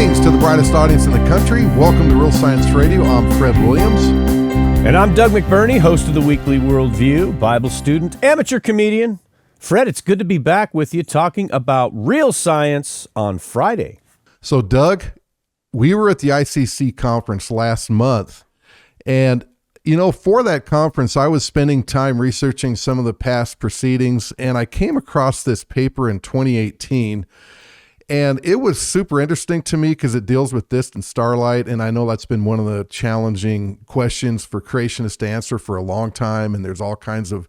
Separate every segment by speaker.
Speaker 1: Greetings to the brightest audience in the country. Welcome to Real Science Radio. I'm Fred Williams.
Speaker 2: And I'm Doug McBurney, host of the Weekly Worldview, Bible student, amateur comedian. Fred, it's good to be back with you talking about real science on Friday.
Speaker 1: So, Doug, we were at the ICC conference last month, and for that conference, I was spending time researching some of the past proceedings, and I came across this paper in 2018, and it was super interesting to me because it deals with distant starlight, and I know that's been one of the challenging questions for creationists to answer for a long time, and there's all kinds of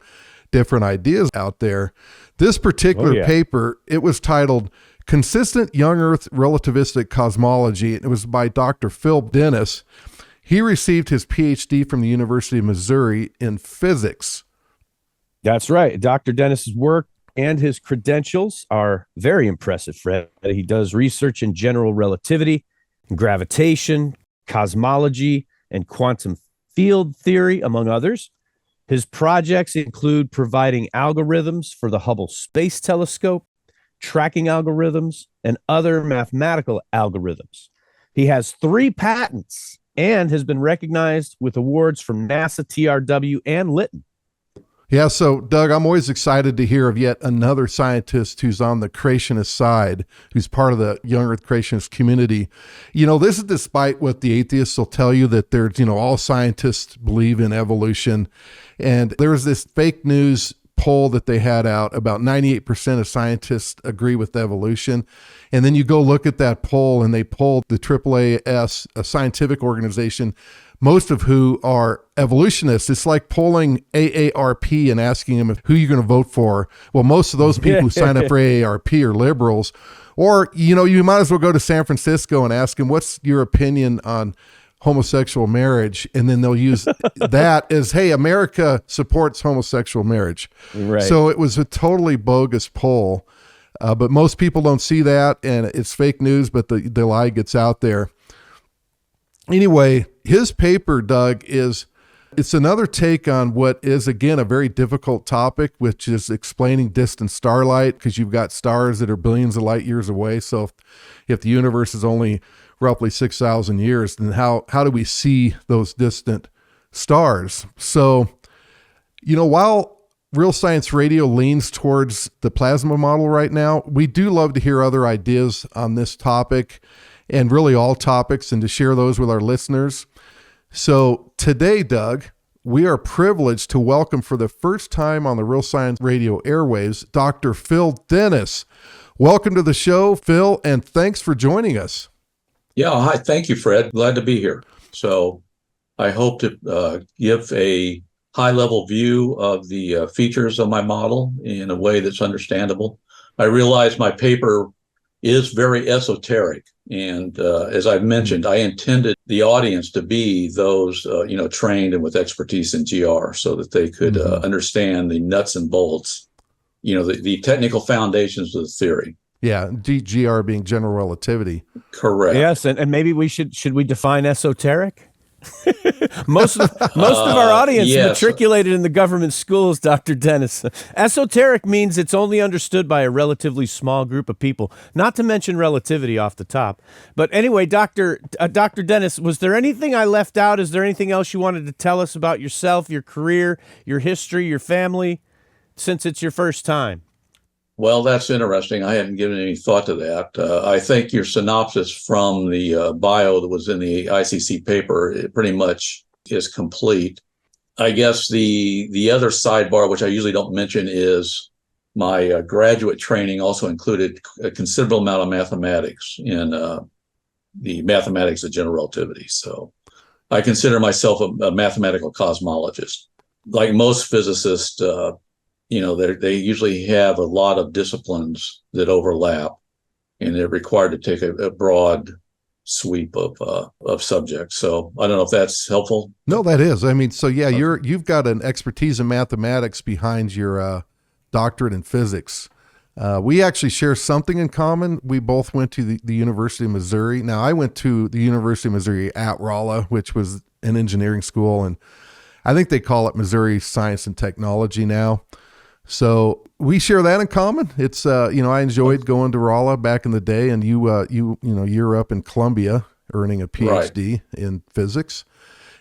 Speaker 1: different ideas out there. This particular paper, it was titled Consistent Young Earth Relativistic Cosmology, and it was by Dr. Phillip Dennis. He received his PhD from the University of Missouri in physics.
Speaker 2: That's right. Dr. Dennis's work and his credentials are very impressive, Fred. He does research in general relativity, gravitation, cosmology, and quantum field theory, among others. His projects include providing algorithms for the Hubble Space Telescope, tracking algorithms, and other mathematical algorithms. He has 3 patents and has been recognized with awards from NASA, TRW, and Lytton.
Speaker 1: Yeah, so Doug, I'm always excited to hear of yet another scientist who's on the creationist side, who's part of the young earth creationist community. This is despite what the atheists will tell you, that there's, all scientists believe in evolution. And there was this fake news poll that they had out, about 98% of scientists agree with evolution. And then you go look at that poll, and they polled the AAAS, a scientific organization, most of who are evolutionists. It's like polling AARP and asking them who you're going to vote for. Well, most of those people who sign up for AARP are liberals. Or, you might as well go to San Francisco and ask them, what's your opinion on homosexual marriage? And then they'll use that as, hey, America supports homosexual marriage.
Speaker 2: Right.
Speaker 1: So it was a totally bogus poll. But most people don't see that, and it's fake news, but the lie gets out there. Anyway, his paper, Doug, it's another take on what is, again, a very difficult topic, which is explaining distant starlight, because you've got stars that are billions of light years away. So if the universe is only roughly 6,000 years, then how do we see those distant stars? So, while Real Science Radio leans towards the plasma model right now, we do love to hear other ideas on this topic, and really all topics, and to share those with our listeners. So today, Doug, we are privileged to welcome for the first time on the Real Science Radio airwaves, Dr. Phil Dennis. Welcome to the show, Phil, and thanks for joining us.
Speaker 3: Yeah, hi. Thank you, Fred. Glad to be here. So I hope to give a high-level view of the features of my model in a way that's understandable. I realize my paper is very esoteric. And as I've mentioned, I intended the audience to be those, trained and with expertise in GR, so that they could understand the nuts and bolts, the technical foundations of the theory.
Speaker 1: Yeah, GR being general relativity.
Speaker 3: Correct.
Speaker 2: Yes, and maybe should we define esoteric? most of our audience matriculated in the government schools, Dr. Dennis. Esoteric means it's only understood by a relatively small group of people, not to mention relativity off the top. But anyway, Dr. Dennis, was there anything I left out? Is there anything else you wanted to tell us about yourself, your career, your history, your family, since it's your first time?
Speaker 3: Well, that's interesting. I hadn't given any thought to that. I think your synopsis from the bio that was in the ICC paper, it pretty much is complete. I guess the other sidebar, which I usually don't mention, is my graduate training also included a considerable amount of mathematics in the mathematics of general relativity. So I consider myself a mathematical cosmologist. Like most physicists, they usually have a lot of disciplines that overlap, and they're required to take a broad sweep of subjects. So I don't know if that's helpful.
Speaker 1: No, that is. I mean, so yeah, you've got an expertise in mathematics behind your doctorate in physics. We actually share something in common. We both went to the University of Missouri. Now, I went to the University of Missouri at Rolla, which was an engineering school, and I think they call it Missouri Science and Technology now. So we share that in common. It's I enjoyed going to Rolla back in the day, and you're up in Columbia earning a PhD in physics.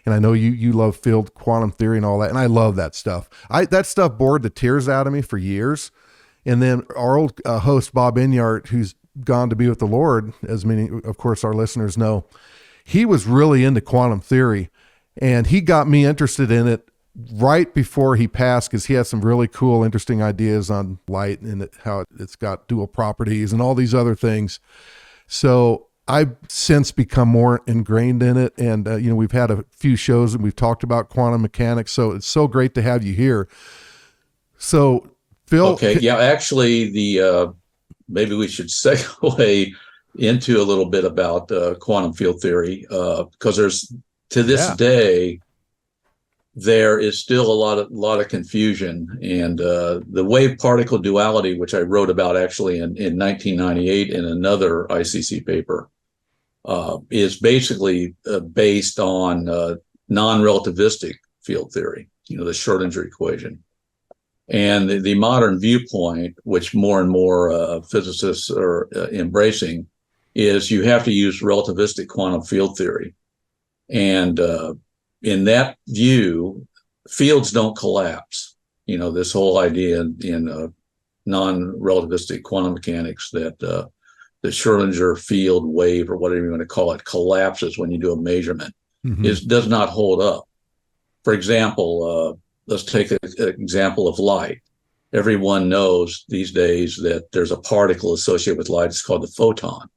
Speaker 1: And I know you love field quantum theory and all that, and I love that stuff. That stuff bored the tears out of me for years. And then our old host, Bob Inyart, who's gone to be with the Lord, as many, of course, our listeners know, he was really into quantum theory, and he got me interested in it right before he passed, because he had some really cool, interesting ideas on light and how it's got dual properties and all these other things. So I've since become more ingrained in it. And, we've had a few shows and we've talked about quantum mechanics. So it's so great to have you here. So Phil.
Speaker 3: Okay. Yeah, actually maybe we should segue into a little bit about quantum field theory, because to this day, there is still a lot of confusion, and the wave particle duality, which I wrote about actually in 1998 in another ICC paper, is basically based on non-relativistic field theory, the Schrodinger equation. And the modern viewpoint, which more and more physicists are embracing, is you have to use relativistic quantum field theory. And in that view, fields don't collapse. This whole idea in non-relativistic quantum mechanics that the Schrodinger field wave, or whatever you want to call it, collapses when you do a measurement, does not hold up. For example, let's take an example of light. Everyone knows these days that there's a particle associated with light. It's called the photon.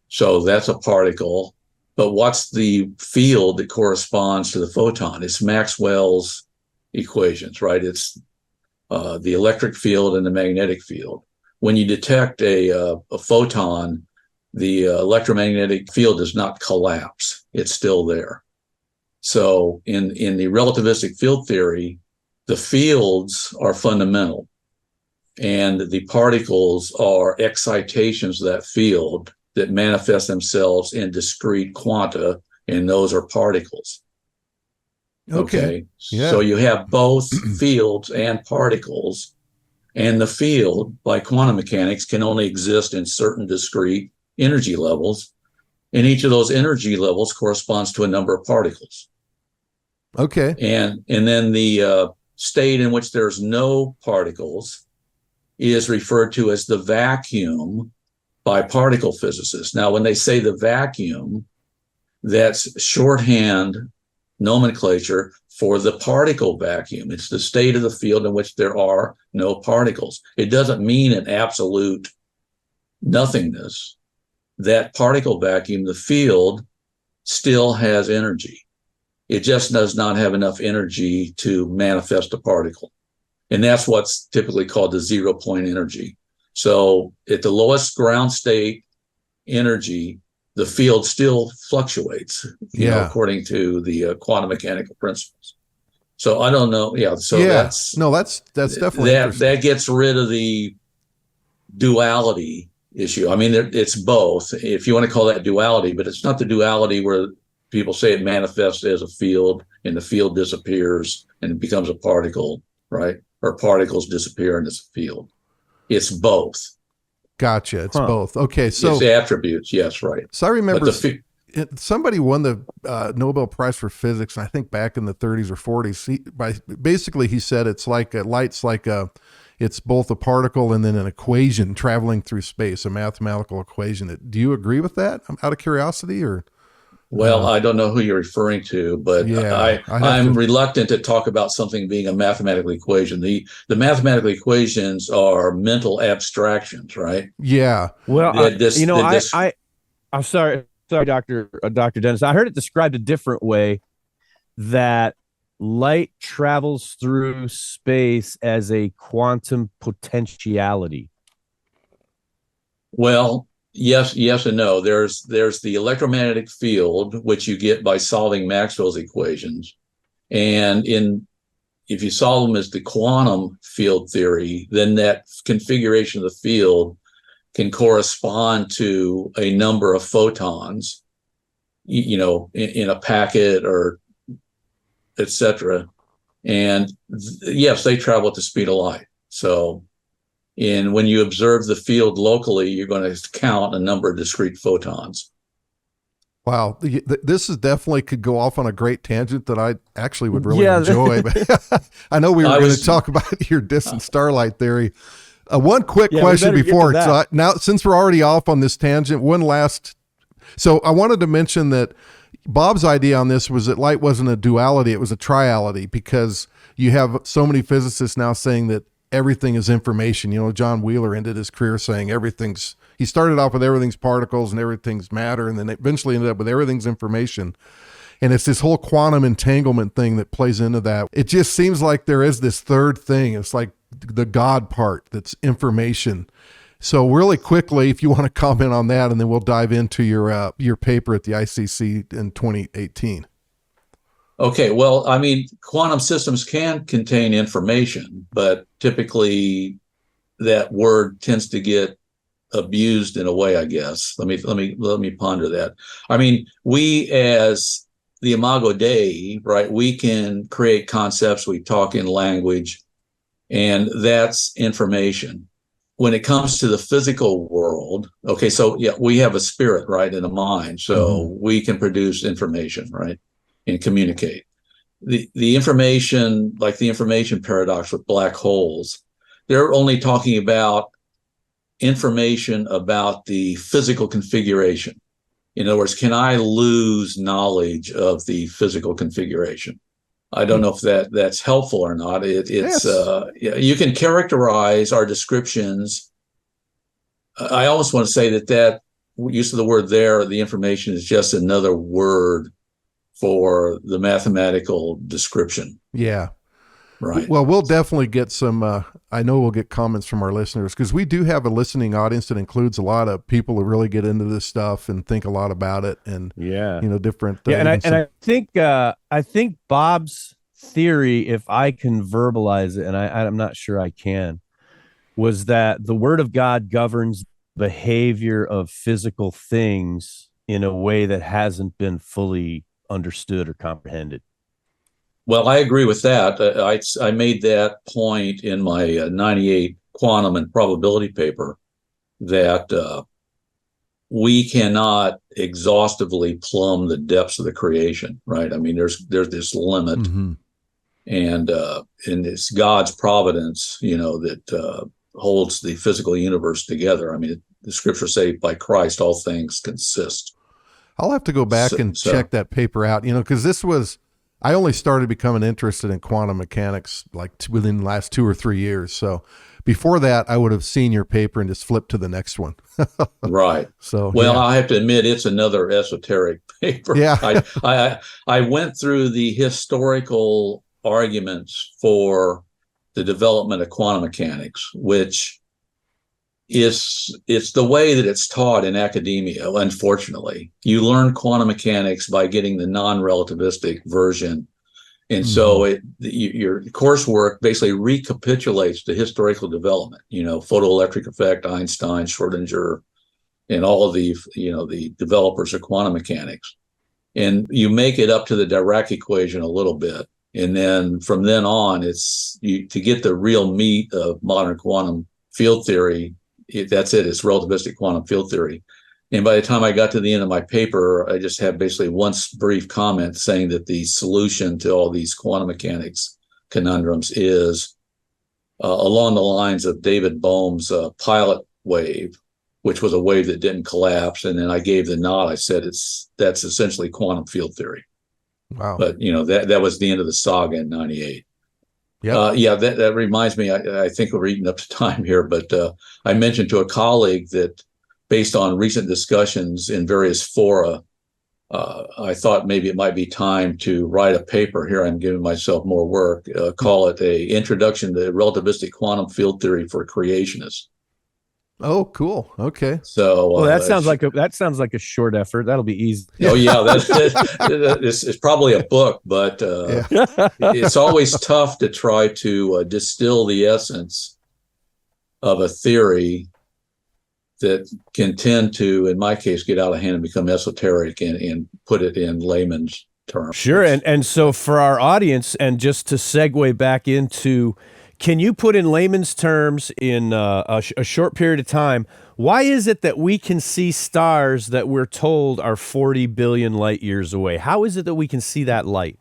Speaker 3: So that's a particle. But what's the field that corresponds to the photon? It's Maxwell's equations, right? It's the electric field and the magnetic field. When you detect a photon, the electromagnetic field does not collapse. It's still there. So in the relativistic field theory, the fields are fundamental, and the particles are excitations of that field that manifest themselves in discrete quanta, and those are particles. Okay. Yeah. So you have both fields and particles, and the field, by quantum mechanics, can only exist in certain discrete energy levels, and each of those energy levels corresponds to a number of particles.
Speaker 1: Okay.
Speaker 3: And then the state in which there's no particles is referred to as the vacuum by particle physicists. Now, when they say the vacuum, that's shorthand nomenclature for the particle vacuum. It's the state of the field in which there are no particles. It doesn't mean an absolute nothingness. That particle vacuum, the field, still has energy. It just does not have enough energy to manifest a particle. And that's what's typically called the 0 point energy. So at the lowest ground state energy, the field still fluctuates, according to the quantum mechanical principles. So I don't know. Yeah. So that's
Speaker 1: definitely
Speaker 3: that gets rid of the duality issue. I mean, it's both, if you want to call that duality, but it's not the duality where people say it manifests as a field and the field disappears and it becomes a particle, right? Or particles disappear and it's a field. It's both.
Speaker 1: Gotcha. It's both. Okay. So
Speaker 3: it's attributes. Yes. Right.
Speaker 1: So I remember somebody won the Nobel Prize for Physics, I think back in the 30s or 40s. He said it's like it's both a particle and then an equation traveling through space, a mathematical equation. Do you agree with that? Out of curiosity, or?
Speaker 3: Well, I don't know who you're referring to, but I'm reluctant to talk about something being a mathematical equation. The mathematical equations are mental abstractions, right?
Speaker 1: Yeah.
Speaker 2: Well, I'm sorry, Dr. Dennis. I heard it described a different way, that light travels through space as a quantum potentiality.
Speaker 3: Well, yes and no. There's the electromagnetic field, which you get by solving Maxwell's equations. And if you solve them as the quantum field theory, then that configuration of the field can correspond to a number of photons, in a packet or et cetera. And yes, they travel at the speed of light. So when you observe the field locally, you're going to count a number of discrete photons.
Speaker 1: Wow, this is definitely could go off on a great tangent that I actually would really enjoy. But I know we were going to talk about your distant starlight theory. One quick question before. So now, since we're already off on this tangent, one last. So I wanted to mention that Bob's idea on this was that light wasn't a duality; it was a triality, because you have so many physicists now saying that everything is information. You know, John Wheeler ended his career saying he started off with everything's particles and everything's matter, and then eventually ended up with everything's information. And it's this whole quantum entanglement thing that plays into that. It just seems like there is this third thing. It's like the God part that's information. So really quickly, if you want to comment on that, and then we'll dive into your paper at the ICC in 2018.
Speaker 3: Okay, well, I mean, quantum systems can contain information, but typically that word tends to get abused in a way, I guess. Let me ponder that. I mean, we as the Imago Dei, right, we can create concepts, we talk in language, and that's information. When it comes to the physical world, okay, so yeah, we have a spirit, right, and a mind, so we can produce information, right, and communicate. The information, like the information paradox with black holes, they're only talking about information about the physical configuration. In other words, can I lose knowledge of the physical configuration? I don't know if that's helpful or not. It's you can characterize our descriptions. I almost want to say that use of the word there, the information, is just another word for the mathematical description.
Speaker 1: Yeah.
Speaker 3: Right.
Speaker 1: Well, we'll definitely get some, I know we'll get comments from our listeners, because we do have a listening audience that includes a lot of people who really get into this stuff and think a lot about it, and different.
Speaker 2: And I think Bob's theory, if I can verbalize it, and I'm not sure I can, was that the Word of God governs behavior of physical things in a way that hasn't been fully understood or comprehended.
Speaker 3: Well, I agree with that. I made that point in my 98 quantum and probability paper, that we cannot exhaustively plumb the depths of the creation, right? I mean, there's this limit, and it's God's providence, that holds the physical universe together. I mean, the scriptures say, by Christ all things consist.
Speaker 1: I'll have to go back and check that paper out, because I only started becoming interested in quantum mechanics like within the last 2 or 3 years. So before that, I would have seen your paper and just flipped to the next one.
Speaker 3: Right.
Speaker 1: So,
Speaker 3: I have to admit, it's another esoteric paper.
Speaker 1: Yeah.
Speaker 3: I went through the historical arguments for the development of quantum mechanics, which it's the way that it's taught in academia. Unfortunately, you learn quantum mechanics by getting the non-relativistic version, and so your coursework basically recapitulates the historical development. Photoelectric effect, Einstein, Schrodinger, and all of the developers of quantum mechanics, and you make it up to the Dirac equation a little bit, and then from then on, to get the real meat of modern quantum field theory. That's it. It's relativistic quantum field theory. And by the time I got to the end of my paper, I just had basically one brief comment saying that the solution to all these quantum mechanics conundrums is along the lines of David Bohm's pilot wave, which was a wave that didn't collapse. And then I gave the nod. I said that's essentially quantum field theory.
Speaker 1: Wow.
Speaker 3: But that was the end of the saga in 98.
Speaker 1: Yeah.
Speaker 3: That reminds me, I think we're eating up to time here, but I mentioned to a colleague that based on recent discussions in various fora, I thought maybe it might be time to write a paper. Here I'm giving myself more work, call it a Introduction to Relativistic Quantum Field Theory for Creationists.
Speaker 1: Oh, cool. Okay.
Speaker 3: So
Speaker 2: that sounds like a short effort. That'll be easy.
Speaker 3: Oh yeah, it's probably a book, but it's always tough to try to distill the essence of a theory that can tend to, in my case, get out of hand and become esoteric and put it in layman's terms.
Speaker 2: Sure, and so for our audience, and just to segue back into Can you put in layman's terms in a short period of time, why is it that we can see stars that we're told are 40 billion light years away? How is it that we can see that light?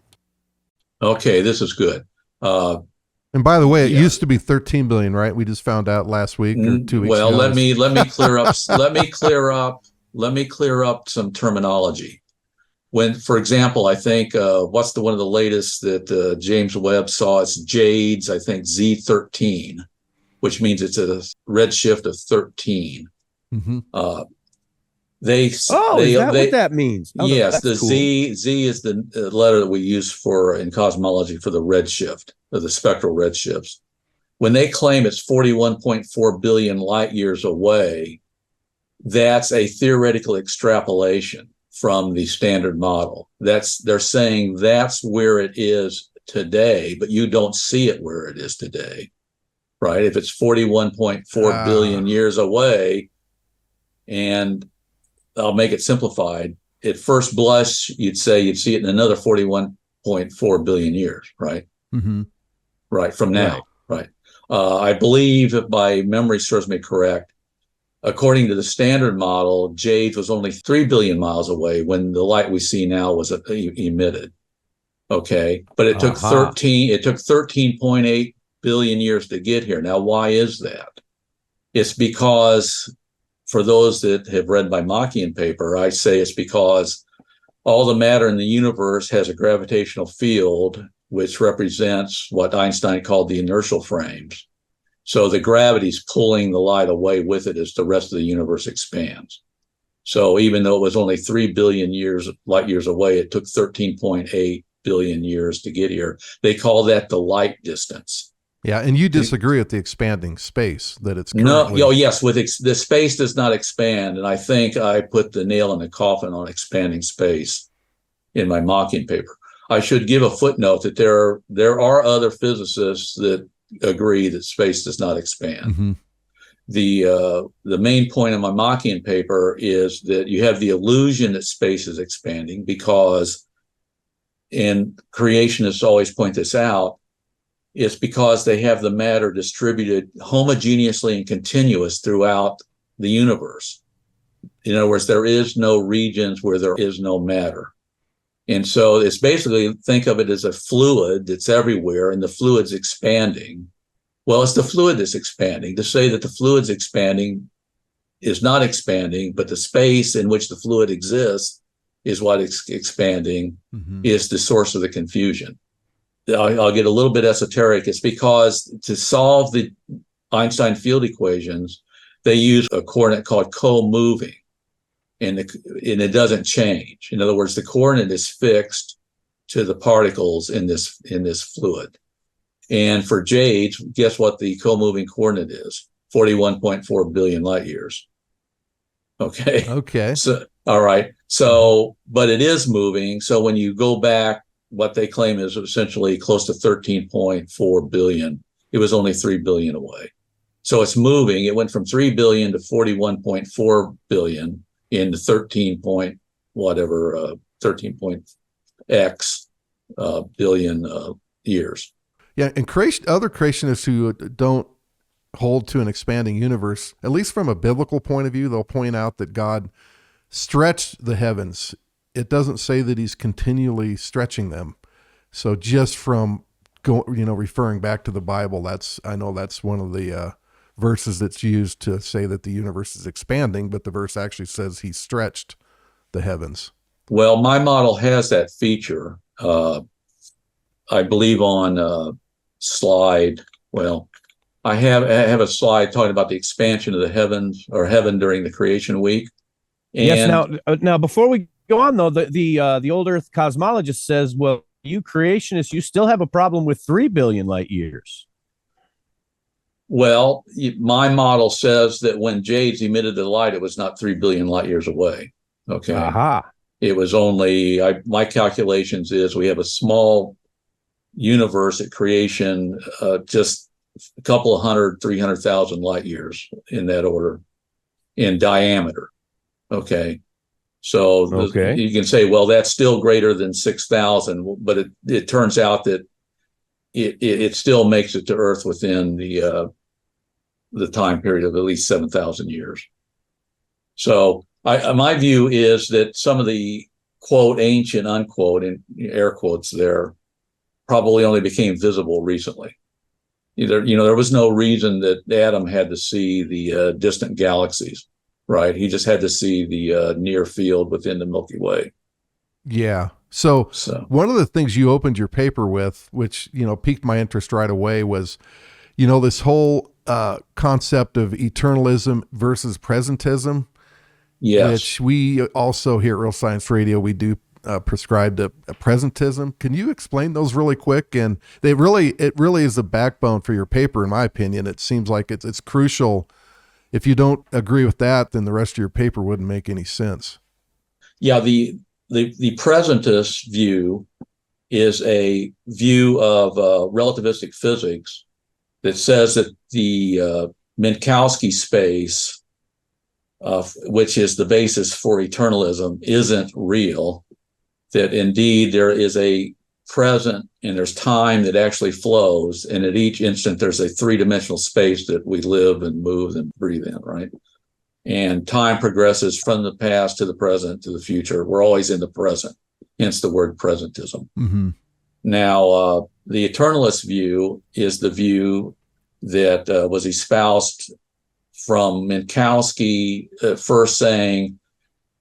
Speaker 3: Okay, this is good.
Speaker 1: And by the way, it used to be 13 billion, right? We just found out last week or 2 weeks
Speaker 3: well,
Speaker 1: ago.
Speaker 3: let me clear up let me clear up some terminology. When, for example, I think what's one of the latest that James Webb saw? It's JADES, I think Z13, which means it's a redshift of 13.
Speaker 1: Mm-hmm.
Speaker 2: Is that what that means? Oh,
Speaker 3: yes, the
Speaker 2: cool.
Speaker 3: Z is the letter that we use for in cosmology for the redshift, or the spectral redshifts. When they claim it's 41.4 billion light years away, that's a theoretical extrapolation from the standard model. They're saying that's where it is today, but you don't see it where it is today, right? If it's 41.4 billion years away, and I'll make it simplified, at first blush, you'd see it in another 41.4 billion years, right?
Speaker 1: Mm-hmm.
Speaker 3: Right, from now, right? I believe, if my memory serves me correct, according to the standard model, JADES was only 3 billion miles away when the light we see now was emitted. Okay, but it took 13.8 billion years to get here. Now, why is that? It's because, for those that have read my Machian paper, I say it's because all the matter in the universe has a gravitational field, which represents what Einstein called the inertial frames. So the gravity's pulling the light away with it as the rest of the universe expands. So even though it was only 3 billion light years away, it took 13.8 billion years to get here. They call that the light distance.
Speaker 1: Yeah, and you disagree with the expanding space that it's currently...
Speaker 3: No, yes, the space does not expand, and I think I put the nail in the coffin on expanding space in my Machian paper. I should give a footnote that there are other physicists that agree that space does not expand.
Speaker 1: Mm-hmm.
Speaker 3: The main point of my Machian paper is that you have the illusion that space is expanding because, and creationists always point this out, it's because they have the matter distributed homogeneously and continuous throughout the universe. In other words, there is no regions where there is no matter. And so it's basically, think of it as a fluid that's everywhere and the fluid's expanding. Well, it's the fluid that's expanding. To say that the fluid's expanding is not expanding, but the space in which the fluid exists is what is expanding, is the source of the confusion. I'll get a little bit esoteric. It's because to solve the Einstein field equations, they use a coordinate called co-moving, and it doesn't change. In other words, the coordinate is fixed to the particles in this fluid. And for JADES, guess what the co-moving coordinate is? 41.4 billion light years. Okay.
Speaker 1: Okay.
Speaker 3: So, all right. So, but it is moving. So when you go back, what they claim is essentially close to 13.4 billion. It was only 3 billion away. So it's moving. It went from 3 billion to 41.4 billion in the 13 point X billion years.
Speaker 1: Yeah, and other creationists who don't hold to an expanding universe, at least from a biblical point of view, they'll point out that God stretched the heavens. It doesn't say that he's continually stretching them. So just from referring back to the Bible, I know that's one of the verses that's used to say that the universe is expanding, but the verse actually says he stretched the heavens.
Speaker 3: Well, my model has that feature. I believe on slide. Well, I have a slide talking about the expansion of the heavens or heaven during the creation week. And
Speaker 2: yes. Now, before we go on though, the old Earth cosmologist says, well, you creationists, you still have a problem with 3 billion light years.
Speaker 3: Well, my model says that when JADES emitted the light, it was not 3 billion light years away. Okay.
Speaker 2: Aha.
Speaker 3: It was only, my calculations is we have a small universe at creation, just a couple of 300,000 light years in that order in diameter. Okay. So you can say, well, that's still greater than 6,000, but it turns out that it still makes it to Earth within the time period of at least 7,000 years. So my view is that some of the quote ancient unquote in air quotes there probably only became visible recently. There was no reason that Adam had to see the distant galaxies, right? He just had to see the near field within the Milky Way.
Speaker 1: Yeah. So one of the things you opened your paper with, which, piqued my interest right away, was, this whole concept of eternalism versus presentism.
Speaker 3: Yes.
Speaker 1: Which we also here at Real Science Radio, we do prescribe to presentism. Can you explain those really quick? And it really is the backbone for your paper, in my opinion. It seems like it's crucial. If you don't agree with that, then the rest of your paper wouldn't make any sense.
Speaker 3: Yeah, the presentist view is a view of relativistic physics that says that the Minkowski space, which is the basis for eternalism, isn't real, that indeed there is a present and there's time that actually flows, and at each instant there's a three-dimensional space that we live and move and breathe in, right? And time progresses from the past to the present to the future. We're always in the present, hence the word presentism.
Speaker 1: Mm-hmm.
Speaker 3: Now, the eternalist view is the view that was espoused from Minkowski, first saying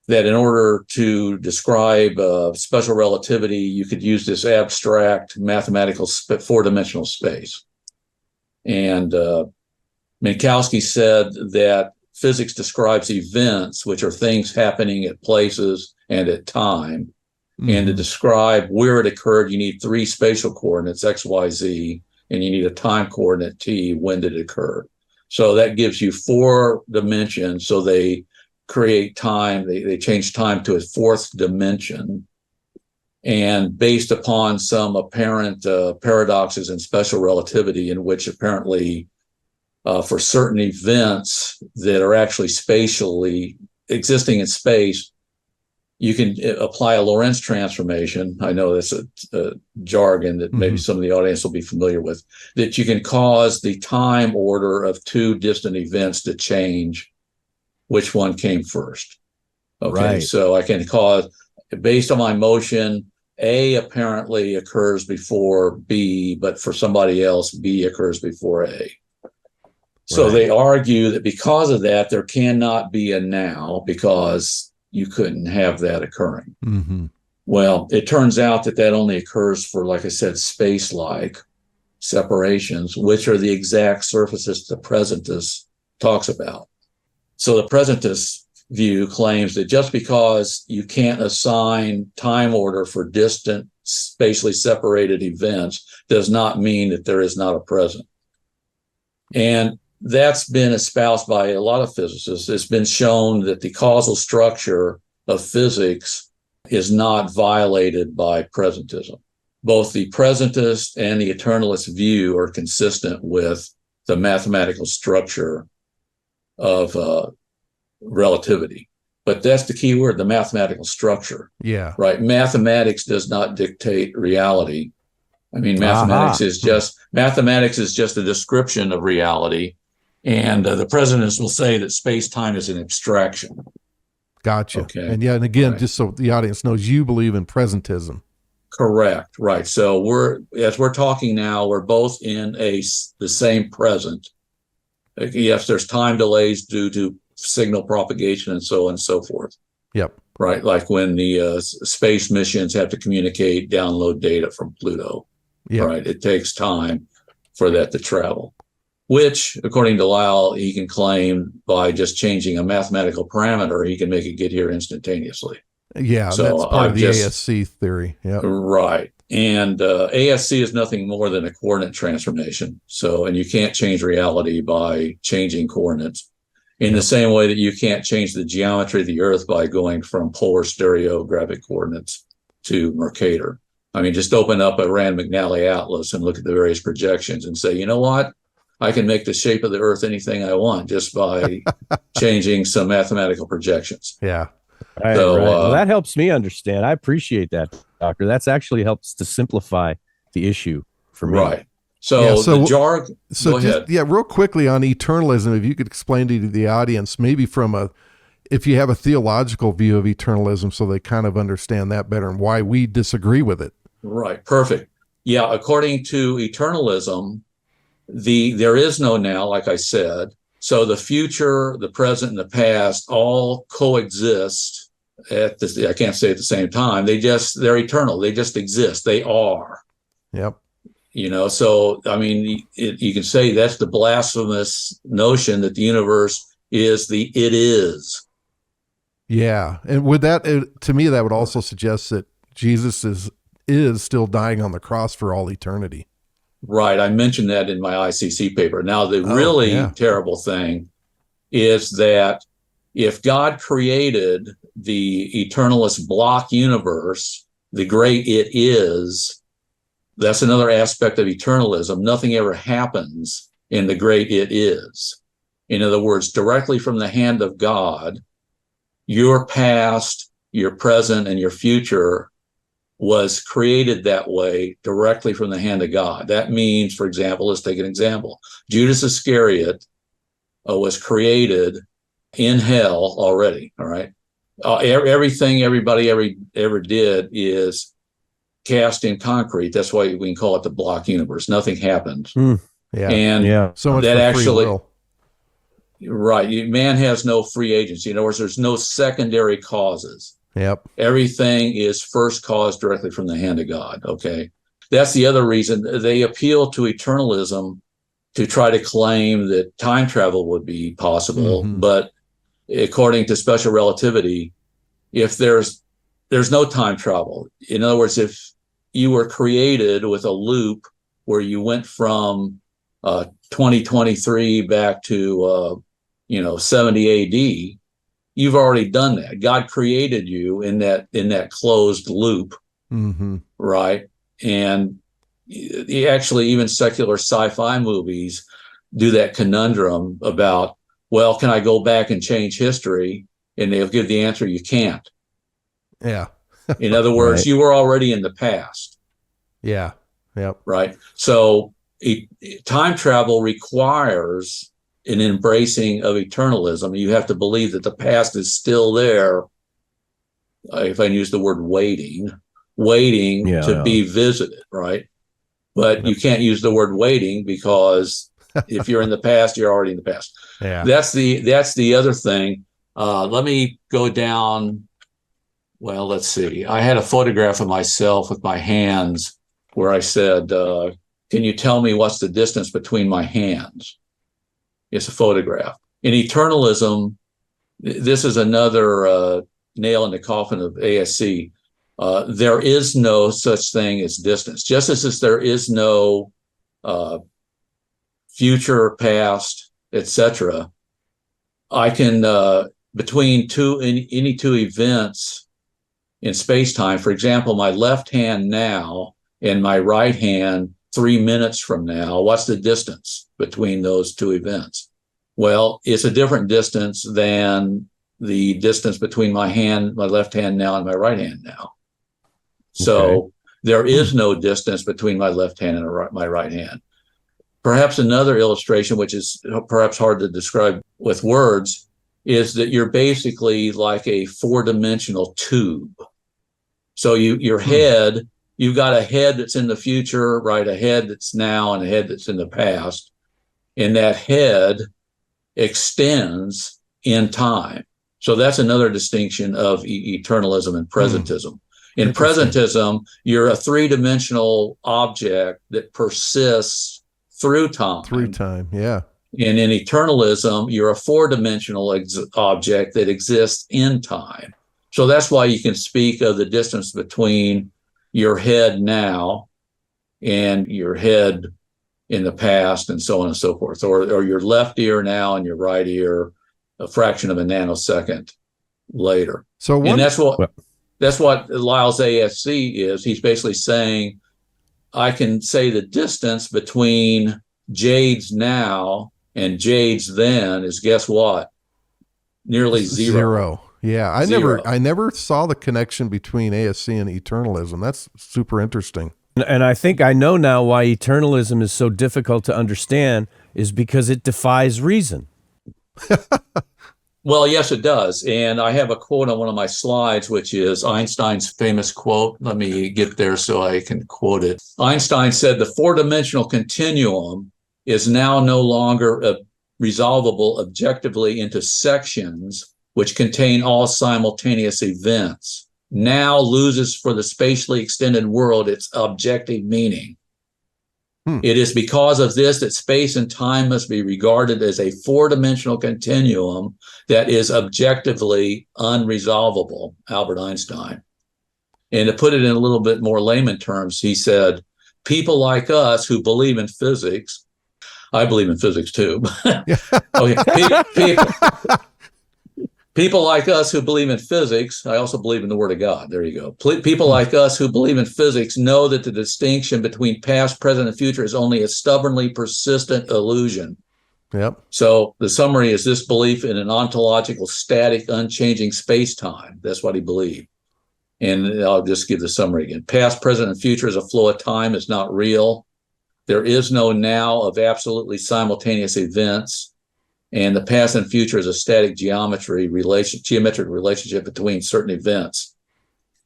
Speaker 3: that in order to describe special relativity, you could use this abstract mathematical four-dimensional space. And Minkowski said that physics describes events, which are things happening at places and at time. Mm-hmm. And to describe where it occurred, you need three spatial coordinates, X, Y, Z, and you need a time coordinate, T, when did it occur. So that gives you four dimensions. So they create time, they change time to a fourth dimension. And based upon some apparent paradoxes in special relativity, in which apparently for certain events that are actually spatially existing in space, you can apply a Lorentz transformation. I know that's a jargon that maybe some of the audience will be familiar with, that you can cause the time order of two distant events to change which one came first. Okay, right. So I can cause, based on my motion, A apparently occurs before B, but for somebody else, B occurs before A. So they argue that because of that, there cannot be a now, because you couldn't have that occurring. Mm-hmm. Well, it turns out that only occurs for, like I said, space-like separations, which are the exact surfaces the presentist talks about. So the presentist view claims that just because you can't assign time order for distant, spatially separated events does not mean that there is not a present. And that's been espoused by a lot of physicists. It's been shown that the causal structure of physics is not violated by presentism. Both the presentist and the eternalist view are consistent with the mathematical structure of relativity. But that's the key word, the mathematical structure.
Speaker 1: Yeah.
Speaker 3: Right. Mathematics does not dictate reality. I mean, mathematics is just a description of reality. And the presentists will say that space-time is an abstraction.
Speaker 1: Gotcha.
Speaker 3: Okay.
Speaker 1: And yeah, and again, just so the audience knows, you believe in presentism.
Speaker 3: Correct. Right. So as we're talking now, we're both in the same present. Yes, there's time delays due to signal propagation and so on and so forth.
Speaker 1: Yep.
Speaker 3: Right. Like when the space missions have to communicate, download data from Pluto. Yep. Right. It takes time for that to travel, which, according to Lyle, he can claim by just changing a mathematical parameter, he can make it get here instantaneously.
Speaker 1: Yeah, so that's part of the ASC theory. Yeah,
Speaker 3: right. And ASC is nothing more than a coordinate transformation. So, and you can't change reality by changing coordinates in the same way that you can't change the geometry of the Earth by going from polar stereographic coordinates to Mercator. I mean, just open up a Rand McNally atlas and look at the various projections and say, you know what? I can make the shape of the Earth anything I want just by changing some mathematical projections.
Speaker 1: Yeah.
Speaker 2: Right, so, right. Well, that helps me understand. I appreciate that, Doctor. That's actually helps to simplify the issue for me.
Speaker 3: Right. So the jargon.
Speaker 1: So
Speaker 3: go ahead.
Speaker 1: real quickly on eternalism, if you could explain to the audience, maybe if you have a theological view of eternalism, so they kind of understand that better and why we disagree with it.
Speaker 3: Right. Perfect. Yeah. According to eternalism, there is no now, like I said. So the future, the present, and the past all coexist I can't say at the same time. They're eternal. They just exist. They are.
Speaker 1: Yep.
Speaker 3: So, I mean, you can say that's the blasphemous notion that the universe is it is.
Speaker 1: Yeah. And to me, that would also suggest that Jesus is still dying on the cross for all eternity.
Speaker 3: Right. I mentioned that in my ICC paper. Now, the really terrible thing is that if God created the eternalist block universe, the great it is, that's another aspect of eternalism. Nothing ever happens in the great it is. In other words, directly from the hand of God, your past, your present, and your future was created that way directly from the hand of God. That means, for example, let's take an example. Judas Iscariot was created in hell already, all right? Everything everybody ever did is cast in concrete. That's why we can call it the block universe. Nothing happened.
Speaker 1: Yeah.
Speaker 3: And
Speaker 1: so much
Speaker 3: that
Speaker 1: for
Speaker 3: actually,
Speaker 1: free will.
Speaker 3: Right. Man has no free agency. In other words, there's no secondary causes.
Speaker 1: Yep.
Speaker 3: Everything is first caused directly from the hand of God. Okay. That's the other reason they appeal to eternalism to try to claim that time travel would be possible.
Speaker 1: Mm-hmm.
Speaker 3: But according to special relativity, if there's no time travel, in other words, if you were created with a loop where you went from 2023 back to 70 AD, you've already done that. God created you in that closed loop,
Speaker 1: mm-hmm.
Speaker 3: right? And actually, even secular sci-fi movies do that conundrum about, well, can I go back and change history? And they'll give the answer, you can't.
Speaker 1: Yeah.
Speaker 3: In other words,
Speaker 2: Right.
Speaker 3: you were already in the past.
Speaker 1: Yeah. Yep.
Speaker 3: Right. So time travel requires an embracing of eternalism. You have to believe that the past is still there. If I use the word waiting to be visited. Right. But you can't use the word waiting because if you're in the past, you're already in the past.
Speaker 1: Yeah.
Speaker 3: That's the other thing. Let me go down. Well, let's see. I had a photograph of myself with my hands where I said, can you tell me what's the distance between my hands? It's a photograph. In eternalism, this is another nail in the coffin of ASC. There is no such thing as distance. Just as there is no future, past, etc. I can, between any two events in space-time, for example, my left hand now and my right hand 3 minutes from now, what's the distance between those two events? Well, it's a different distance than the distance between my left hand now and my right hand now. So there is no distance between my left hand and my right hand. Perhaps another illustration, which is perhaps hard to describe with words, is that you're basically like a four-dimensional tube. So your head, you've got a head that's in the future, right? A head that's now and a head that's in the past. And that head extends in time. So that's another distinction of eternalism and presentism. In presentism, you're a three-dimensional object that persists through time.
Speaker 1: Through time, yeah.
Speaker 3: And in eternalism, you're a four-dimensional object that exists in time. So that's why you can speak of the distance between your head now and your head in the past and so on and so forth, or your left ear now and your right ear a fraction of a nanosecond later. And that's what Lyle's ASC is. He's basically saying, I can say the distance between Jade's now and Jade's then is, guess what? Nearly zero.
Speaker 1: Yeah, I never saw the connection between ASC and eternalism. That's super interesting.
Speaker 2: And I think I know now why eternalism is so difficult to understand is because it defies reason.
Speaker 3: Well, yes, it does. And I have a quote on one of my slides, which is Einstein's famous quote. Let me get there so I can quote it. Einstein said, "The four-dimensional continuum is now no longer resolvable objectively into sections which contain all simultaneous events. Now loses for the spatially extended world its objective meaning. It is because of this that space and time must be regarded as a four-dimensional continuum that is objectively unresolvable," Albert Einstein. And to put it in a little bit more layman terms, he said, people like us who believe in physics, I believe in physics too. Okay, people like us who believe in physics, I also believe in the Word of God. There you go. People like us who believe in physics know that the distinction between past, present, and future is only a stubbornly persistent illusion.
Speaker 1: Yep.
Speaker 3: So the summary is this belief in an ontological, static, unchanging space-time. That's what he believed. And I'll just give the summary again. Past, present, and future as a flow of time is not real. There is no now of absolutely simultaneous events. And the past and future is a static geometric relationship between certain events.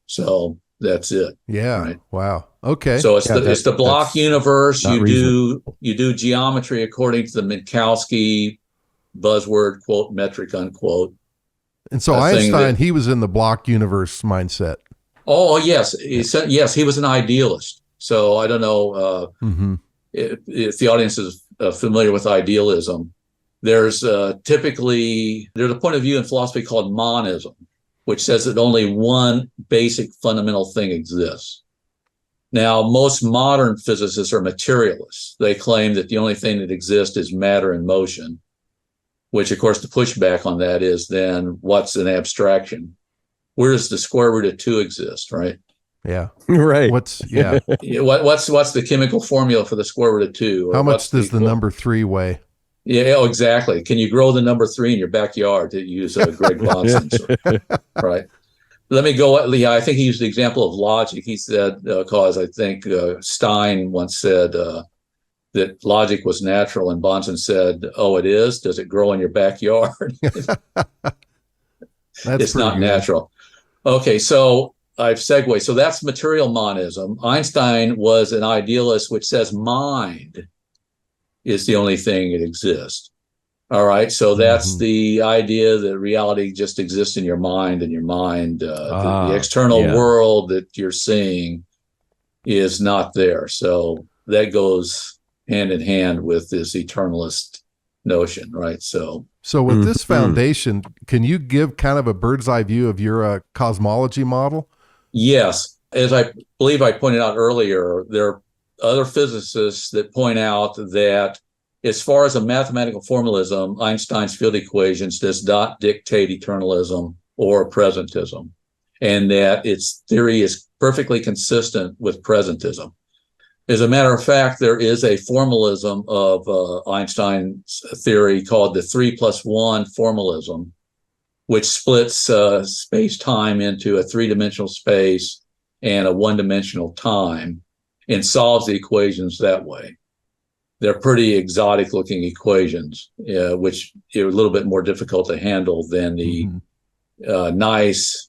Speaker 3: So that's it.
Speaker 1: Yeah.
Speaker 3: Right?
Speaker 1: Wow. Okay.
Speaker 3: So it's the block universe. You do geometry according to the Minkowski buzzword, quote, metric, unquote.
Speaker 1: And so Einstein, he was in the block universe mindset.
Speaker 3: Oh, yes. Yes, he was an idealist. So I don't know if the audience is familiar with idealism. There's typically a point of view in philosophy called monism, which says that only one basic fundamental thing exists. Now, most modern physicists are materialists. They claim that the only thing that exists is matter and motion, which, of course, the pushback on that is then what's an abstraction? Where does the square root of 2 exist, right?
Speaker 2: Yeah. Right.
Speaker 3: What's the chemical formula for the square root of 2?
Speaker 1: How much does the number 3 weigh?
Speaker 3: Yeah, exactly. Can you grow the number 3 in your backyard, to use Greg Bonson's? Right. Let me go. Yeah, I think he used the example of logic. He said, because I think Stein once said that logic was natural, and Bonson said, "Oh, it is? Does it grow in your backyard?" It's not natural. Okay, so I've segued. So that's material monism. Einstein was an idealist, which says mind is the only thing that exists. All right, so that's the idea that reality just exists in your mind, and your mind, the external world that you're seeing is not there. So that goes hand in hand with this eternalist notion, right? So
Speaker 1: with this foundation, can you give kind of a bird's eye view of your cosmology model?
Speaker 3: Yes. As I believe I pointed out earlier, there are other physicists that point out that as far as a mathematical formalism, Einstein's field equations does not dictate eternalism or presentism, and that its theory is perfectly consistent with presentism. As a matter of fact, there is a formalism of Einstein's theory called the 3+1 formalism, which splits space-time into a three-dimensional space and a one-dimensional time and solves the equations that way. They're pretty exotic-looking equations, which are a little bit more difficult to handle than the nice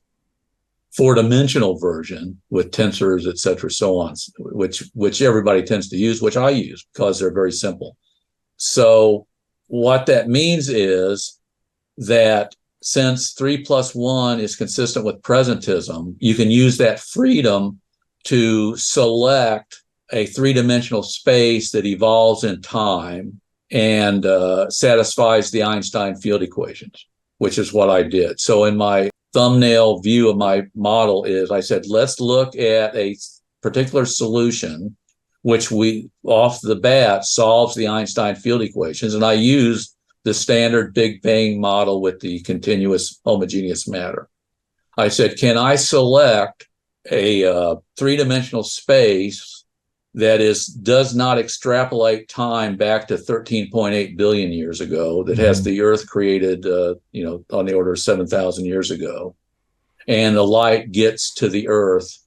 Speaker 3: four-dimensional version with tensors, et cetera, so on, which everybody tends to use, which I use because they're very simple. So what that means is that since 3+1 is consistent with presentism, you can use that freedom to select a three-dimensional space that evolves in time and satisfies the Einstein field equations, which is what I did. So in my thumbnail view of my model is I said, let's look at a particular solution which we off the bat solves the Einstein field equations. And I used the standard Big Bang model with the continuous homogeneous matter. I said, can I select a three-dimensional space that does not extrapolate time back to 13.8 billion years ago, that has the Earth created, on the order of 7,000 years ago, and the light gets to the Earth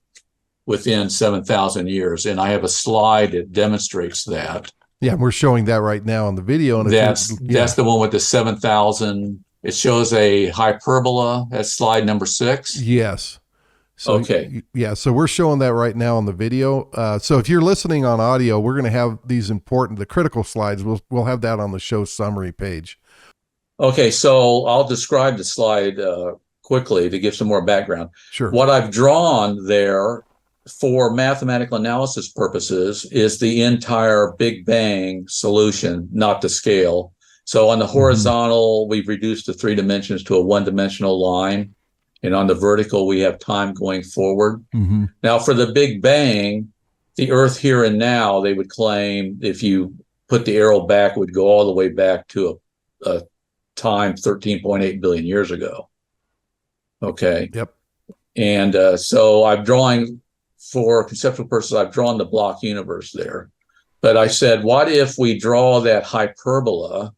Speaker 3: within 7,000 years. And I have a slide that demonstrates that.
Speaker 1: Yeah, we're showing that right now on the video. And
Speaker 3: That's the one with the 7,000. It shows a hyperbola. That's slide number 6.
Speaker 1: Yes. So,
Speaker 3: okay.
Speaker 1: Yeah, so we're showing that right now on the video. So if you're listening on audio, we're going to have these the critical slides. We'll have that on the show summary page.
Speaker 3: Okay, so I'll describe the slide quickly to give some more background.
Speaker 1: Sure.
Speaker 3: What I've drawn there for mathematical analysis purposes is the entire Big Bang solution, not the scale. So on the horizontal, we've reduced the 3 dimensions to a 1-dimensional line. And on the vertical, we have time going forward.
Speaker 1: Mm-hmm.
Speaker 3: Now, for the Big Bang, the Earth here and now, they would claim if you put the arrow back, it would go all the way back to a time 13.8 billion years ago. Okay.
Speaker 1: Yep.
Speaker 3: And so I'm drawing, for conceptual purposes, I've drawn the block universe there. But I said, what if we draw that hyperbola?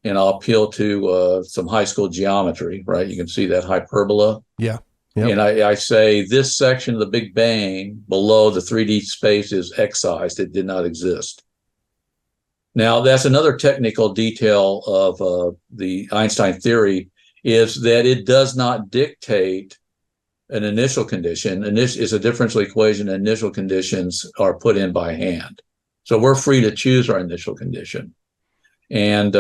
Speaker 3: And I'll appeal to some high school geometry, right? You can see that hyperbola.
Speaker 1: Yeah. Yep.
Speaker 3: And I say this section of the Big Bang below the 3D space is excised. It did not exist. Now, that's another technical detail of the Einstein theory, is that it does not dictate an initial condition. It's a differential equation. Initial conditions are put in by hand. So we're free to choose our initial condition. And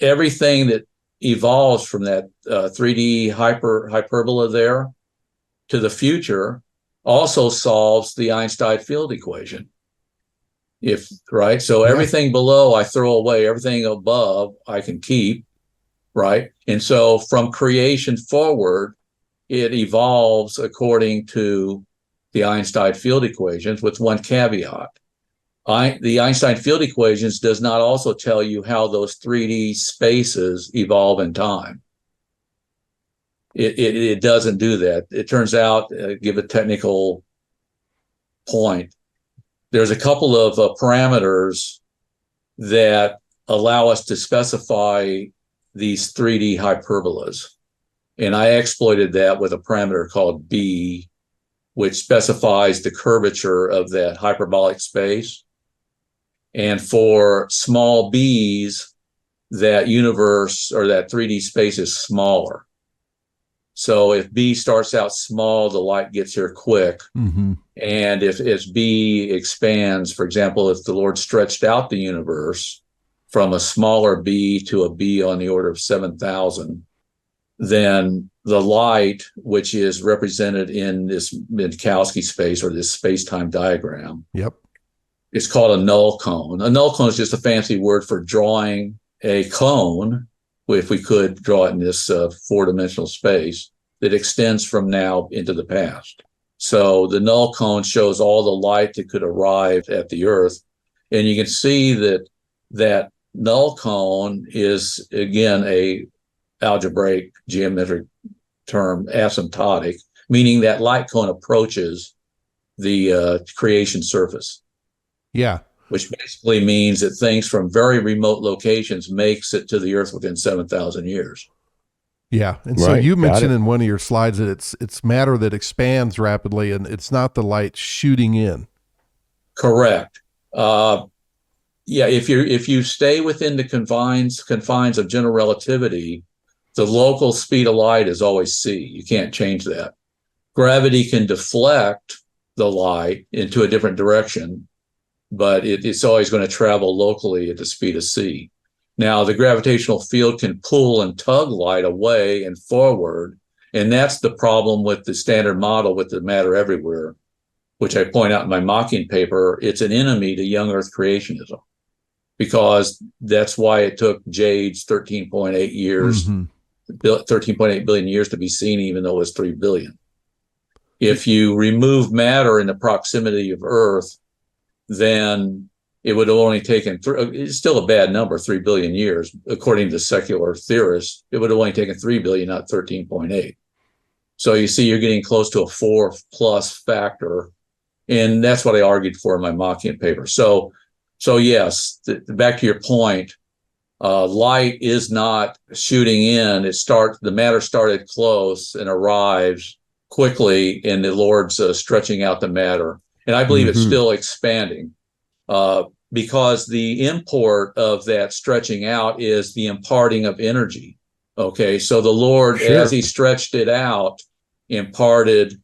Speaker 3: everything that evolves from that 3D hyperbola there to the future also solves the Einstein field equation. So everything below I throw away, everything above I can keep, right? And so from creation forward, it evolves according to the Einstein field equations, with one caveat. The Einstein field equations does not also tell you how those 3D spaces evolve in time. It doesn't do that. It turns out, give a technical point, there's a couple of parameters that allow us to specify these 3D hyperbolas. And I exploited that with a parameter called B, which specifies the curvature of that hyperbolic space. And for small b's, that universe or that 3D space is smaller. So if B starts out small, the light gets here quick.
Speaker 1: Mm-hmm.
Speaker 3: And if B expands, for example, if the Lord stretched out the universe from a smaller B to a B on the order of 7,000, then the light, which is represented in this Minkowski space or this space-time diagram,
Speaker 1: Yep.
Speaker 3: it's called a null cone. A null cone is just a fancy word for drawing a cone, if we could draw it in this 4-dimensional space, that extends from now into the past. So the null cone shows all the light that could arrive at the Earth. And you can see that null cone is, again, a algebraic geometric term, asymptotic, meaning that light cone approaches the creation surface.
Speaker 1: Yeah.
Speaker 3: Which basically means that things from very remote locations makes it to the Earth within 7,000 years.
Speaker 1: Yeah. And so you mentioned in one of your slides that it's matter that expands rapidly, and it's not the light shooting in.
Speaker 3: Correct. If you stay within the confines of general relativity, the local speed of light is always c. You can't change that. Gravity can deflect the light into a different direction, but it's always going to travel locally at the speed of c. Now, the gravitational field can pull and tug light away and forward, and that's the problem with the standard model with the matter everywhere, which I point out in my Machian paper. It's an enemy to young Earth creationism, because that's why it took Jade's 13.8 years, 13.8 billion years to be seen, even though it was 3 billion. If you remove matter in the proximity of Earth, then it would have only taken, it's still a bad number, 3 billion years. According to secular theorists, it would have only taken 3 billion, not 13.8. So you see, you're getting close to a 4+ factor. And that's what I argued for in my Machian paper. So yes, back to your point, light is not shooting in. The matter started close and arrives quickly in the Lord's stretching out the matter. And I believe it's still expanding because the import of that stretching out is the imparting of energy. Okay, so the Lord, as he stretched it out, imparted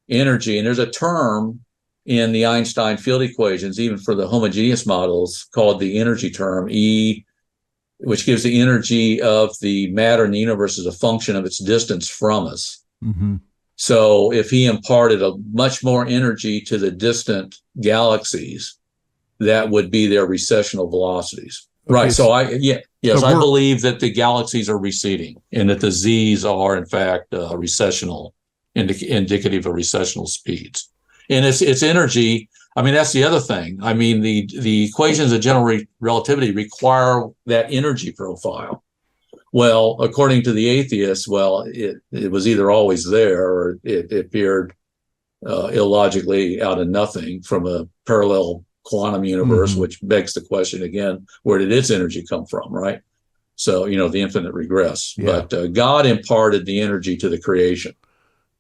Speaker 3: energy. And there's a term in the Einstein field equations, even for the homogeneous models, called the energy term, E, which gives the energy of the matter in the universe as a function of its distance from us.
Speaker 1: Mm-hmm.
Speaker 3: So if he imparted a much more energy to the distant galaxies, that would be their recessional velocities. Okay, right. So I believe that the galaxies are receding and that the Z's are in fact recessional, indicative of recessional speeds. And it's energy. I mean, that's the other thing. I mean, the equations of general relativity require that energy profile. Well, according to the atheists, it was either always there or it appeared illogically out of nothing from a parallel quantum universe, which begs the question again, where did its energy come from, right? So, the infinite regress. Yeah. But God imparted the energy to the creation.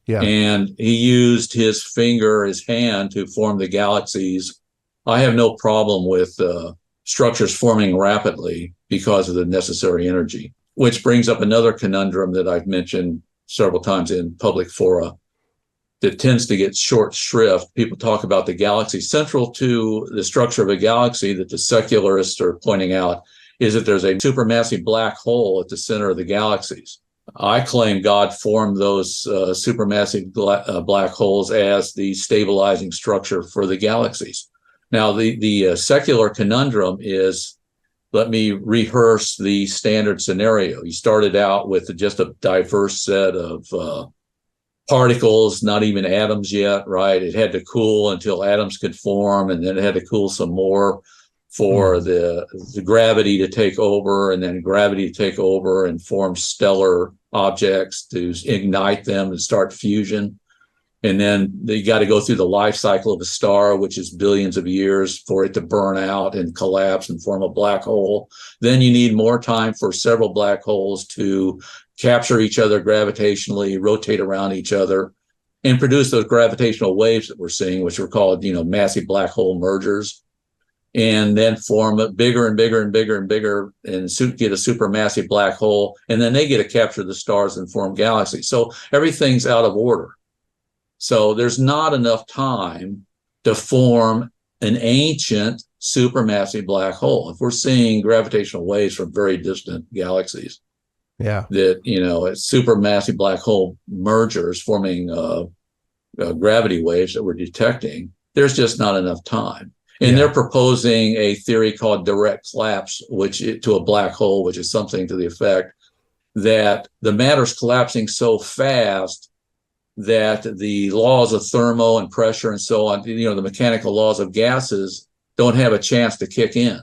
Speaker 3: Yeah. And he used his finger, his hand, to form the galaxies. I have no problem with structures forming rapidly because of the necessary energy, which brings up another conundrum that I've mentioned several times in public fora that tends to get short shrift. People talk about the galaxy. Central to the structure of a galaxy that the secularists are pointing out is that there's a supermassive black hole at the center of the galaxies. I claim God formed those supermassive black holes as the stabilizing structure for the galaxies. Now, the secular conundrum is, let me rehearse the standard scenario. You started out with just a diverse set of particles, not even atoms yet, right? It had to cool until atoms could form, and then it had to cool some more for the gravity to take over, and then gravity to take over and form stellar objects to ignite them and start fusion. And then you got to go through the life cycle of a star, which is billions of years for it to burn out and collapse and form a black hole. Then you need more time for several black holes to capture each other gravitationally, rotate around each other, and produce those gravitational waves that we're seeing, which are called, massive black hole mergers, and then form a bigger and bigger and bigger and bigger and get a supermassive black hole. And then they get to capture the stars and form galaxies. So everything's out of order. So there's not enough time to form an ancient supermassive black hole. If we're seeing gravitational waves from very distant galaxies, that, it's supermassive black hole mergers forming gravity waves that we're detecting, there's just not enough time. And they're proposing a theory called direct collapse, to a black hole, which is something to the effect that the matter's collapsing so fast that the laws of thermo and pressure and so on, the mechanical laws of gases don't have a chance to kick in.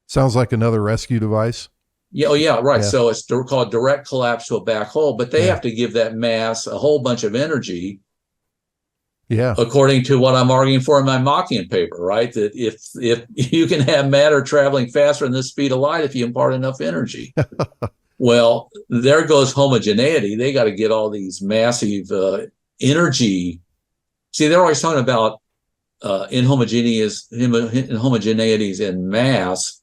Speaker 1: Sounds like another rescue device.
Speaker 3: Yeah, right. Yeah. So it's called direct collapse to a black hole, but they have to give that mass a whole bunch of energy. Yeah. According to what I'm arguing for in my Machian paper, right? That if you can have matter traveling faster than the speed of light if you impart enough energy. Well, there goes homogeneity. They got to get all these massive energy. See, they're always talking about inhomogeneities in mass.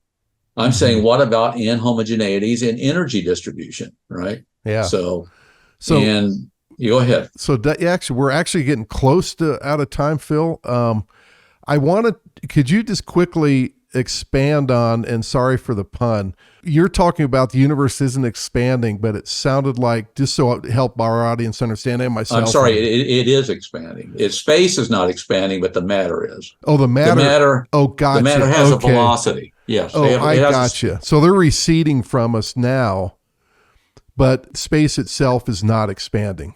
Speaker 3: I'm saying, what about inhomogeneities in energy distribution, right? Yeah. So and you go ahead.
Speaker 1: So we're actually getting close to out of time, Phil. Could you just quickly expand on, and sorry for the pun, you're talking about the universe isn't expanding, but it sounded like, just so it help our audience understand and myself.
Speaker 3: I'm sorry, it is expanding. Space is not expanding, but the matter is.
Speaker 1: Oh, the matter. Oh, gotcha.
Speaker 3: The matter has a velocity. Yes.
Speaker 1: I gotcha. So they're receding from us now, but space itself is not expanding.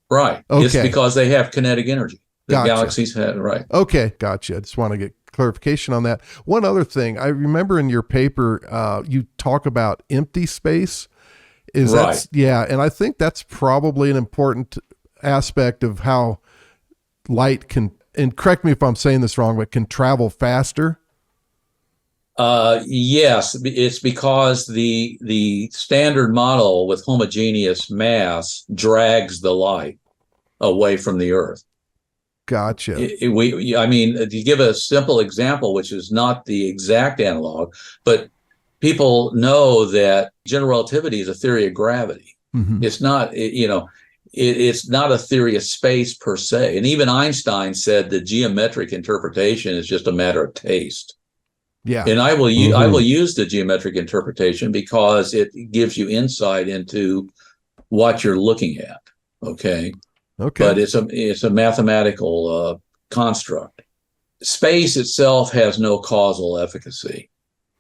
Speaker 3: Right. Okay. It's because they have kinetic energy. The galaxies have, right.
Speaker 1: Okay, gotcha. I just want to get clarification on that. One other thing, I remember in your paper, you talk about empty space. And I think that's probably an important aspect of how light can, and correct me if I'm saying this wrong, but can travel faster.
Speaker 3: Yes, it's because the standard model with homogeneous mass drags the light. away from the Earth.
Speaker 1: Gotcha.
Speaker 3: I mean, to give a simple example, which is not the exact analog, but people know that general relativity is a theory of gravity.
Speaker 1: Mm-hmm.
Speaker 3: It's not, it's not a theory of space per se. And even Einstein said the geometric interpretation is just a matter of taste.
Speaker 1: Yeah.
Speaker 3: And I will use the geometric interpretation because it gives you insight into what you're looking at. Okay. But it's a mathematical construct. Space itself has no causal efficacy.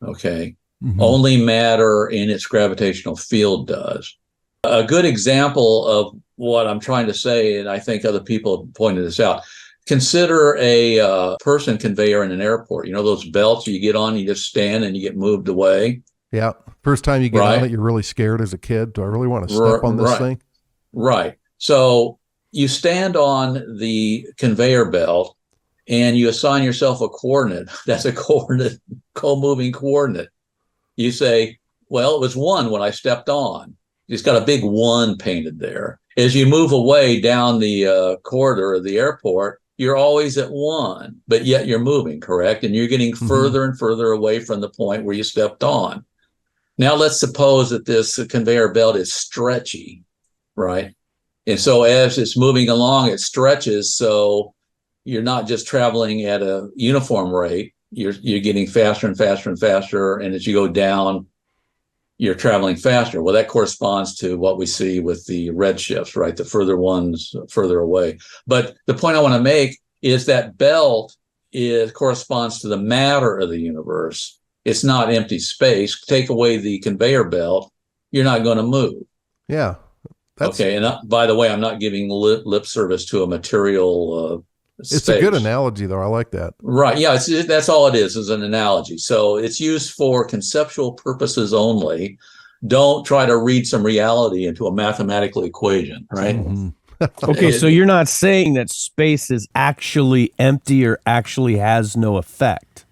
Speaker 3: Okay. Mm-hmm. Only matter in its gravitational field does. A good example of what I'm trying to say, and I think other people have pointed this out, consider a person conveyor in an airport. You know those belts you get on, you just stand and you get moved away?
Speaker 1: Yeah. First time you get on it, you're really scared as a kid. Do I really want to step on this thing? Right.
Speaker 3: So you stand on the conveyor belt and you assign yourself a coordinate. That's a coordinate, co-moving coordinate. You say, well, it was 1 when I stepped on. It's got a big 1 painted there. As you move away down the corridor of the airport, you're always at 1, but yet you're moving, correct? And you're getting further and further away from the point where you stepped on. Now, let's suppose that this conveyor belt is stretchy, right? And so as it's moving along, it stretches. So you're not just traveling at a uniform rate. You're getting faster and faster and faster. And as you go down, you're traveling faster. Well, that corresponds to what we see with the redshifts, right? The further ones further away. But the point I want to make is that belt corresponds to the matter of the universe. It's not empty space. Take away the conveyor belt, you're not going to move.
Speaker 1: Yeah.
Speaker 3: Okay. And by the way, I'm not giving lip service to a material space.
Speaker 1: It's a good analogy, though. I like that.
Speaker 3: Right. Yeah. That's all it is an analogy. So it's used for conceptual purposes only. Don't try to read some reality into a mathematical equation, right?
Speaker 1: Mm-hmm.
Speaker 2: Okay. So you're not saying that space is actually empty or actually has no effect?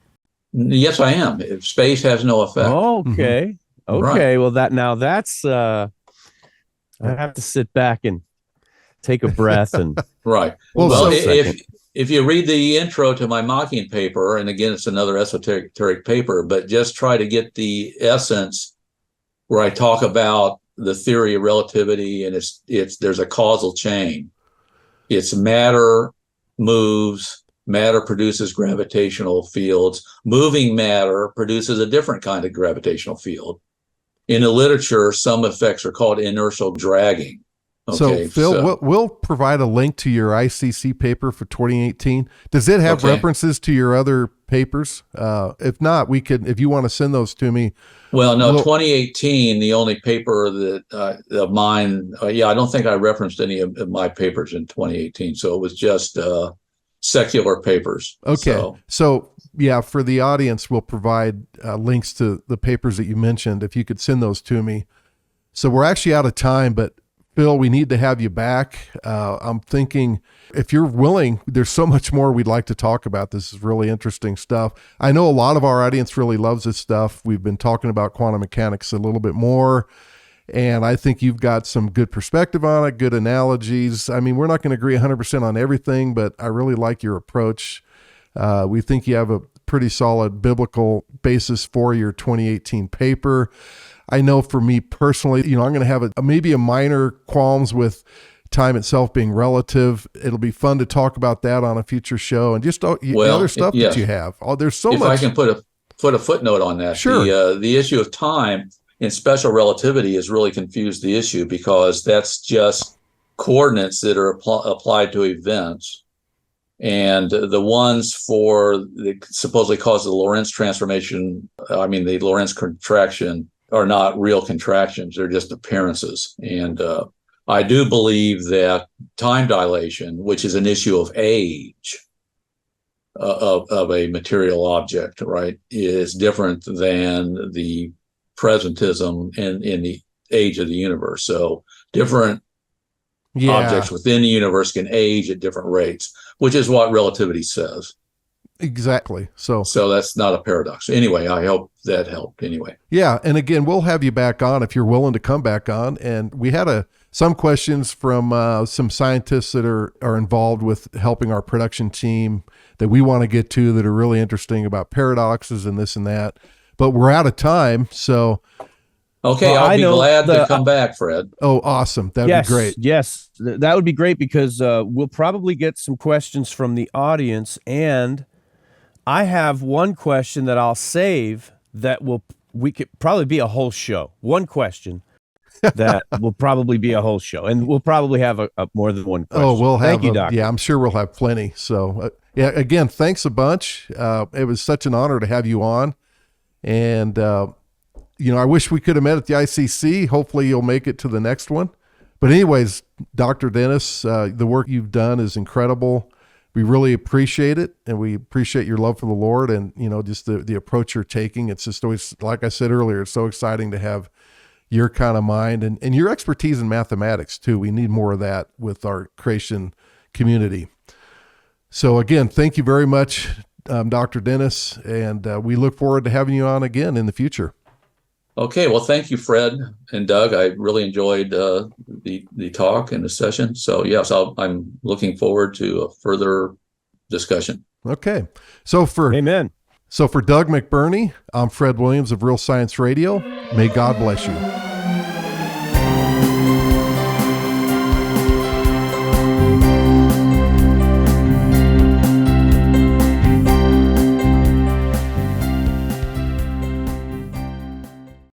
Speaker 3: Yes, I am. Space has no effect.
Speaker 2: Okay. Mm-hmm. Okay. Right. Well, that's I have to sit back and take a breath and
Speaker 3: right. Well, if you read the intro to my Machian paper, and again, it's another esoteric paper, but just try to get the essence where I talk about the theory of relativity, and there's a causal chain. It's matter moves, matter produces gravitational fields. Moving matter produces a different kind of gravitational field. In the literature, some effects are called inertial dragging.
Speaker 1: Okay, so Phil, we'll provide a link to your ICC paper for 2018. Does it have references to your other papers? If not, we could, if you want to send those to me.
Speaker 3: Well, no, 2018, the only paper that of mine, I don't think I referenced any of my papers in 2018. So it was just secular papers.
Speaker 1: Okay. So yeah, for the audience, we'll provide links to the papers that you mentioned, if you could send those to me. So we're actually out of time, but Phil, we need to have you back. I'm thinking if you're willing, there's so much more we'd like to talk about. This is really interesting stuff. I know a lot of our audience really loves this stuff. We've been talking about quantum mechanics a little bit more, and I think you've got some good perspective on it, good analogies. I mean, we're not going to agree 100% on everything, but I really like your approach. We think you have a pretty solid biblical basis for your 2018 paper. I know for me personally, I'm going to have maybe a minor qualms with time itself being relative. It'll be fun to talk about that on a future show, and just the other stuff that you have. Oh, there's so much. If
Speaker 3: I can put a footnote on that.
Speaker 1: Sure.
Speaker 3: The issue of time in special relativity has really confused the issue, because that's just coordinates that are applied to events. And the ones that supposedly cause the Lorentz transformation, the Lorentz contraction, are not real contractions. They're just appearances. And I do believe that time dilation, which is an issue of age of a material object, right, is different than the presentism in the age of the universe. So different objects within the universe can age at different rates, which is what relativity says.
Speaker 1: Exactly. So
Speaker 3: that's not a paradox. Anyway, I hope that helped anyway.
Speaker 1: yeah, and again, we'll have you back on if you're willing to come back on. And we had some questions from some scientists that are involved with helping our production team that we want to get to that are really interesting about paradoxes and this and that. But we're out of time, so
Speaker 3: okay,
Speaker 2: well,
Speaker 3: I'll be glad to come back, Fred.
Speaker 1: Oh, awesome. That'd be great.
Speaker 2: Yes, that would be great because we'll probably get some questions from the audience, and I have one question that I'll save that we could probably be a whole show. One question that will probably be a whole show, and we'll probably have a more than one question.
Speaker 1: Oh, we'll have.
Speaker 2: Thank you, Doctor.
Speaker 1: Yeah, I'm sure we'll have plenty. So, yeah, again, thanks a bunch. It was such an honor to have you on, and I wish we could have met at the ICC. Hopefully, you'll make it to the next one. But anyways, Dr. Dennis, the work you've done is incredible. We really appreciate it, and we appreciate your love for the Lord and, just the approach you're taking. It's just always, like I said earlier, it's so exciting to have your kind of mind and your expertise in mathematics too. We need more of that with our creation community. So again, thank you very much, Dr. Dennis, and we look forward to having you on again in the future.
Speaker 3: Okay, well, thank you, Fred and Doug. I really enjoyed the talk and the session. So yes, I'm looking forward to a further discussion.
Speaker 1: Okay, so
Speaker 2: Amen.
Speaker 1: So for Doug McBurney, I'm Fred Williams of Real Science Radio. May God bless you.